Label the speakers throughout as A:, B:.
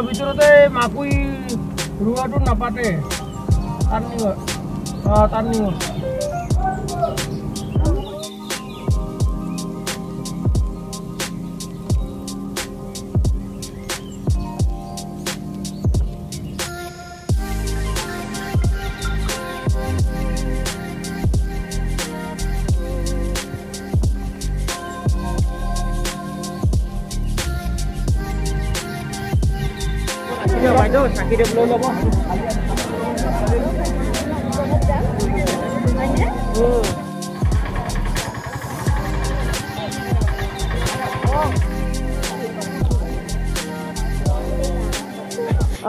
A: ভিতৰতে মাকুই ৰুৱাটো নাপাতে টাৰ্নিং বাইদেউ চাকি দেৱ লৈ ল'ব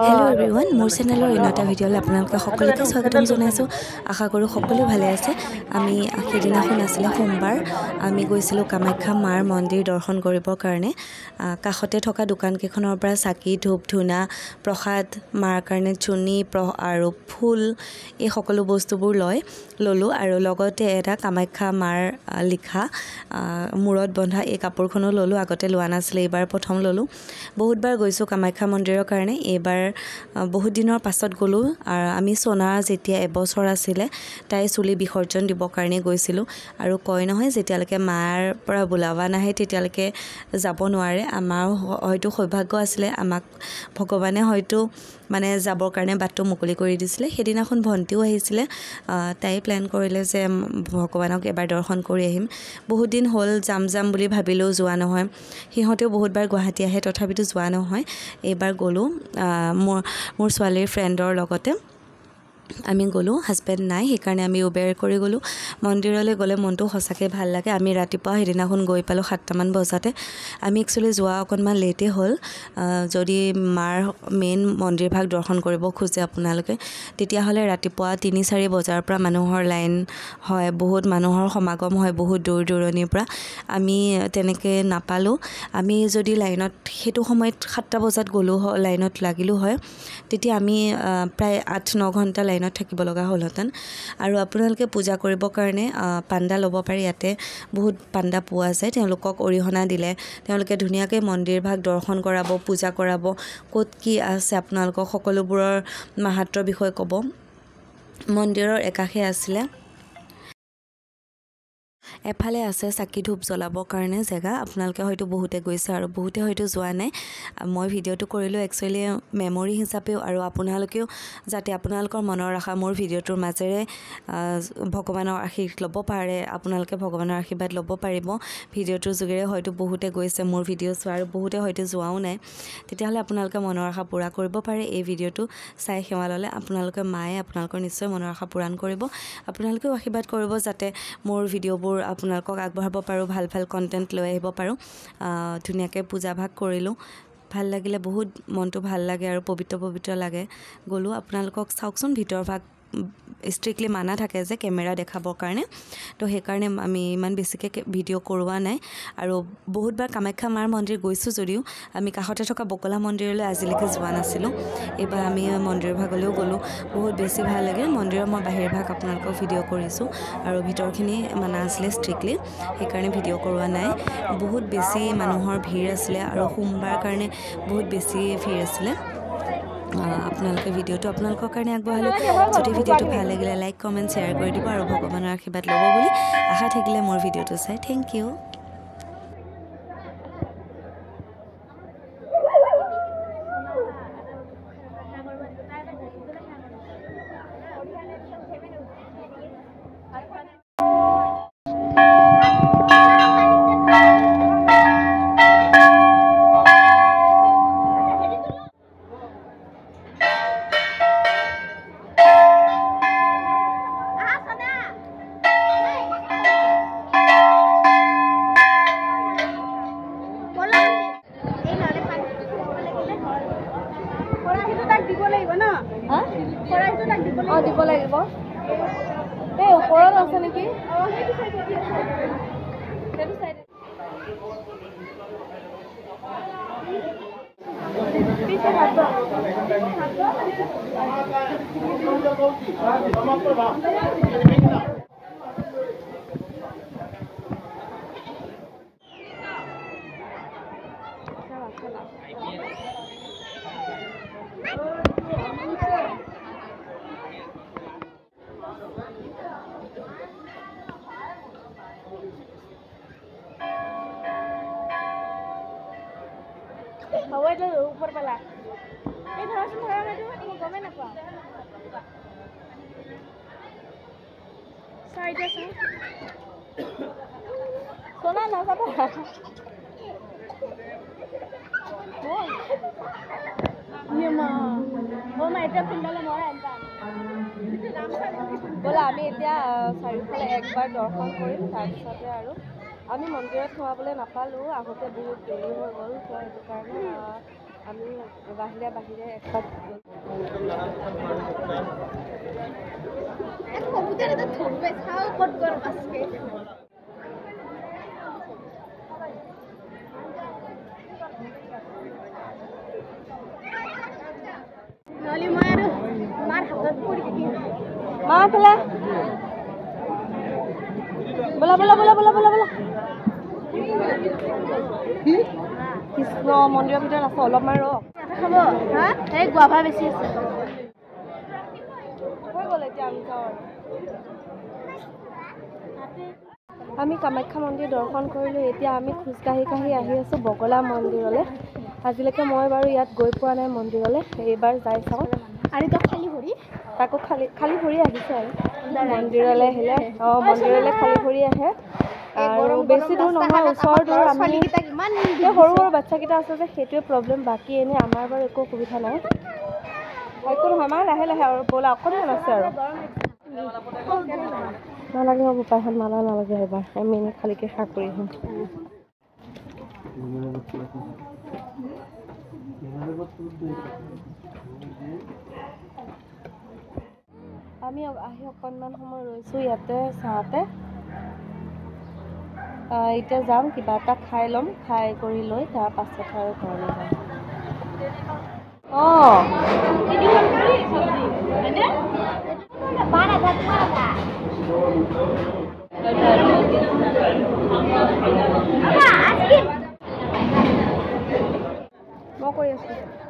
B: हेलो एवरीवन मोर चेनेलर इनटा भिडिओले आपनालोक सकलोके स्वागतम जनाइছো आशा करूँ सकलो भाले आछे आमी सेदिनाखन आছিলে सोमबार आमी गइसिलो कामाख्या मार मन्दिर दर्शन करिবৰ কাৰণে काखते থকা দোকান কেখনৰ পৰা চাকি ধূপ ধুনা প্ৰসাদ মাৰ কাৰণে চুনি আৰু ফুল এই সকলো বস্তুবোৰ ললো আৰু লগতে এটা কামাখ্যা মাৰ লিখা মূৰত বন্ধা এই কাপোৰখনো ললো আগতে লোৱা নাছিলে এবাৰ প্ৰথম ললো বহুতবাৰ গৈছো কামাখ্যা মন্দিৰৰ কাৰণে এবাৰ বহুত দিনৰ পাছত গলো আৰু আমি সোনা যেতিয়া এবছৰ আছিল তাই চুলি বিসৰ্জন দিব কাৰণে গৈছিলো আৰু কয় নহয় যেতিয়ালৈকে মাৰ পৰা বুলাবা নাহে তেতিয়ালৈকে যাব নোৱাৰে আমাৰ হয়তো সৌভাগ্য আছিল আমাক ভগৱানে হয়তো মানে যাবৰ কাৰণে বাটটো মুকলি কৰি দিছিলে সেদিনাখন ভন্টিও আহিছিল তাই প্ল্যান কৰিলে যে ভগৱানক এবাৰ দৰ্শন কৰি আহিম বহুত দিন হল যাম বুলি ভাবিলো যোৱা নহয় হিহতেও বহুতবাৰ গুৱাহাটী আহে তথাপিতো যোৱা নহয় এবাৰ গলো মোৰ ছোৱালীৰ ফ্ৰেণ্ডৰ লগতে আমি গলো হাজবেন্ড নাই সেইকাৰণে আমি উবেৰ কৰি গলো মন্দিৰলৈ গলে মনটো সঁচাকে ভাল লাগে আমি ৰাতিপুৱা হেদিনাখন গৈ পালো 7টা মান বজাতে আমি একচুয়ালি যোৱা অকনমান লেটে হল যদি মাৰ মেইন মন্দিৰ ভাগ দৰ্শন কৰিব খোজে আপোনালোকে তেতিয়া হলে ৰাতিপুৱা 3-4 বজাৰ পৰা মানুহৰ লাইন হয় বহুত মানুহৰ সমাগম হয় বহুত দূৰনিৰ পৰা আমি তেনেকে নাপালো আমি যদি লাইনত হেতু সময়ত 7টা বজাত গলো লাইনত লাগিলো হয় তেতিয়া আমি প্ৰায় 8-9 ঘণ্টা লাইনত থাকিব লগা হলহতেন আৰু আপোনালোকে পূজা কৰিব কাৰণে পাণ্ডা ল'ব পাৰি ইয়াতে বহুত পাণ্ডা পোৱা যায় তেওঁলোকক অৰিহণা দিলে তেওঁলোকে ধুনীয়াকৈ মন্দিৰ ভাগ দৰ্শন কৰাব পূজা কৰাব ক'ত কি আছে আপোনালোকক সকলোবোৰৰ মাহাত্ম্যৰ বিষয়ে ক'ব মন্দিৰৰ একাষে আছিল এফালে আছে চাকি ধূপ জ্বলাবৰ কাৰণে জায়গা আপোনালোকে হয়তো বহুতে গৈছে আৰু বহুতে হয়তো যোৱা নাই মই ভিডিওটো কৰিলো একচুয়ালি মেমৰি হিচাপেও আৰু আপোনালোকেও যাতে আপোনালোকৰ মনৰ আশা মোৰ ভিডিওটোৰ মাজেৰে ভগৱানৰ আশীৰ্বাদ ল'ব পাৰে আপোনালোকে ভগৱানৰ আশীৰ্বাদ ল'ব পাৰিব ভিডিওটোৰ যোগেৰে হয়তো বহুতে গৈছে মোৰ ভিডিও চোৱা আৰু বহুতে হয়তো যোৱাও নাই তেতিয়াহলে আপোনালোকে মনৰ আশা পূৰা কৰিব পাৰে এই ভিডিওটো চাই সেৱা ললে আপোনালোকে মায়ে আপোনালোকৰ নিশ্চয় মনৰ আশা পূৰণ কৰিব আপোনালোকেও আশীৰ্বাদ কৰিব যাতে মোৰ ভিডিওবোৰ আপোনালোকক আগবঢ়াব পাৰো ভাল কন্টেন্ট লৈ আহিব পাৰো ধুনীয়াকৈ পূজা ভাগ কৰিলো ভাল লাগিলে বহুত মনটো ভাল লাগে আৰু পবিত্ৰ লাগে গলো আপোনালোকক চাওকচোন ভিতৰ ভাগ স্ট্ৰিক্টলি মানা থাকে যে কেমেৰা দেখাবৰ কাৰণে তো সেই কাৰণে আমি ইমান বেছিকৈ ভিডিও কৰোৱা নাই আৰু বহুতবাৰ কামাখ্যা মাৰ মন্দিৰ গৈছো যদিও আমি কাষতে থকা বকলা মন্দিৰলৈ আজিলৈকে যোৱা নাছিলো এবাৰ আমি মন্দিৰ ভাগলৈও গলো বহুত বেছি ভাল লাগে মন্দিৰৰ মই বাহিৰ ভাগ আপোনালোকক ভিডিও কৰিছো আৰু ভিতৰখিনি মানা আছিল ষ্ট্ৰিক্টলি সেইকাৰণে ভিডিও কৰোৱা নাই বহুত বেছি মানুহৰ ভিৰ আছিল আৰু সোমবাৰ কাৰণে বহুত বেছি ভিৰ আছিল আপোনালোকে ভিডিওটো আপোনালোকৰ কাৰণে আগবঢ়ালো যদি ভিডিওটো ভাল লাগিলে লাইক কমেন্ট শেয়াৰ কৰি দিব আৰু ভগৱানৰ আশীৰ্বাদ ল'ব বুলি আশা থাকিলে মোৰ ভিডিওটো চাই থ্যাংক ইউ
C: দিব লাগিব এই ওপৰত আছে নেকি সেইটো সাইডে পিছে হাত হ'ব এইটো ওপৰ পালা এই ধৰাচোন ধৰা এইটো মই গমেই নাপাওঁ চাইডে চাই সোনা নাযাবা এতিয়া সোনকালে মৰা ব'লা আমি এতিয়া চাৰিওফালে একবাৰ দৰ্শন কৰিম তাৰপিছতে আৰু আমি মন্দিৰত সোমাবলৈ নাপালোঁ আগতে বহুত দেৰি হৈ গ'ল তো সেইটো কাৰণে আমি বাহিৰে বাহিৰে এপাক মা ফেলা বলা বলা বলা বলা বলা বলা কৃষ্ণ মন্দিৰৰ ভিতৰত আছে অলপমান ৰ খাব হা এই গুৱাভা বেছি আছে হৈ গ'ল এতিয়া আমি যাওঁ আমি কামাখ্যা মন্দিৰ দৰ্শন কৰিলোঁ এতিয়া আমি খোজকাঢ়ি কাঢ়ি আহি আছোঁ বগলা মন্দিৰলৈ আজিলৈকে মই বাৰু ইয়াত গৈ পোৱা নাই মন্দিৰলৈ এইবাৰ যাই চাওঁ আৰু খালী ভৰি তাকো খালী ভৰি আহিছে আৰু মন্দিৰলৈ আহিলে মন্দিৰলৈ খালী ভৰি আহে আৰু বেছি দূৰ নহয় ওচৰ দূৰ আমি সৰু সৰু বাচ্চাকেইটা আছে যে সেইটোৱে প্ৰব্লেম বাকী এনেই আমাৰ বাৰু একো অসুবিধা নাই একো নহয় আমাৰ লাহে লাহে আৰু ব'লা অকণমান আছে আৰু নালাগে হ'ব পাইখন মালা নালাগে এবাৰ আমি এনেই খালীকৈ শাক কৰি আহিম আমি আহি অকণমান সময় ৰৈছোঁ ইয়াতে চাওঁতে এতিয়া যাম কিবা এটা খাই ল'ম খাই কৰি লৈ তাৰ পাছত আৰু ঘৰলৈ যাম মই কৰি আছোঁ